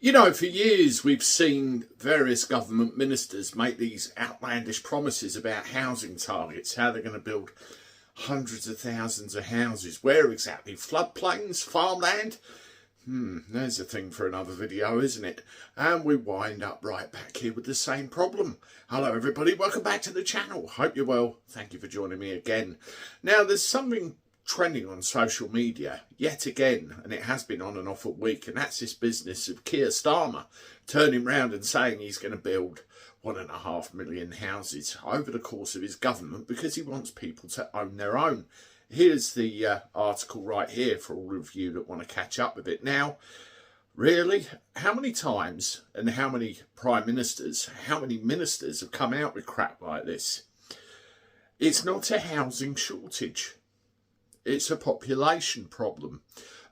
You know, for years we've seen various government ministers make these outlandish promises about housing targets, how they're going to build hundreds of thousands of houses. Where exactly? Floodplains? Farmland? There's a thing for another video, isn't it? And we wind up right back here with the same problem. Hello everybody, welcome back to the channel. Hope you're well. Thank you for joining me again. Now there's something trending on social media yet again, and it has been on and off a week, and that's this business of Keir Starmer turning round and saying he's going to build 1.5 million houses over the course of his government because he wants people to own their own. Here's the article right here for all of you that want to catch up with it. Now, really, how many times and how many prime ministers, how many ministers have come out with crap like this? It's not a housing shortage. It's a population problem.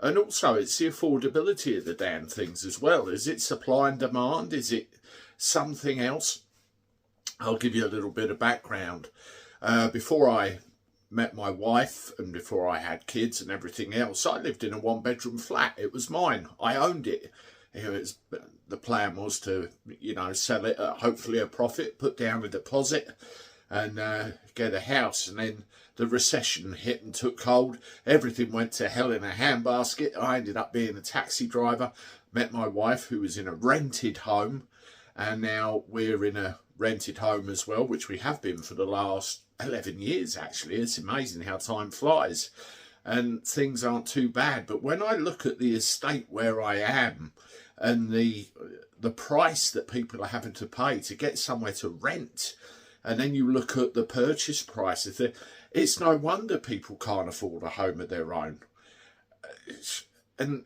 And also it's the affordability of the damn things as well. Is it supply and demand? Is it something else? I'll give you a little bit of background. Before I met my wife and before I had kids and everything else, I lived in a one-bedroom flat. It was mine. I owned it. The plan was to, sell it at hopefully a profit, put down a deposit and get a house. And then the recession hit and took hold. Everything went to hell in a handbasket. I ended up being a taxi driver. Met my wife, who was in a rented home, and now we're in a rented home as well, which we have been for the last 11 years actually. It's amazing how time flies, and things aren't too bad. But when I look at the estate where I am and the price that people are having to pay to get somewhere to rent, and then you look at the purchase prices, it's no wonder people can't afford a home of their own. And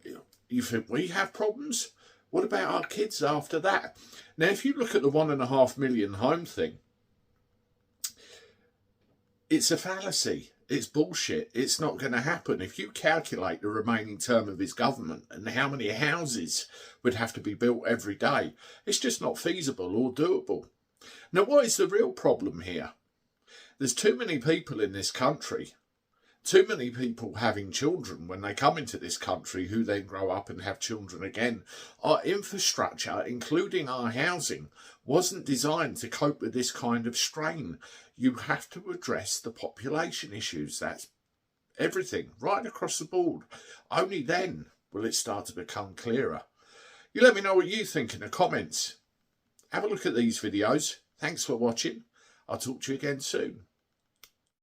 you think, we have problems? What about our kids after that? Now, if you look at the 1.5 million home thing, it's a fallacy. It's bullshit. It's not going to happen. If you calculate the remaining term of his government and how many houses would have to be built every day, it's just not feasible or doable. Now, what is the real problem here? There's too many people in this country, too many people having children when they come into this country who then grow up and have children again. Our infrastructure, including our housing, wasn't designed to cope with this kind of strain. You have to address the population issues. That's everything, right across the board. Only then will it start to become clearer. You let me know what you think in the comments. Have a look at these videos. Thanks for watching. I'll talk to you again soon.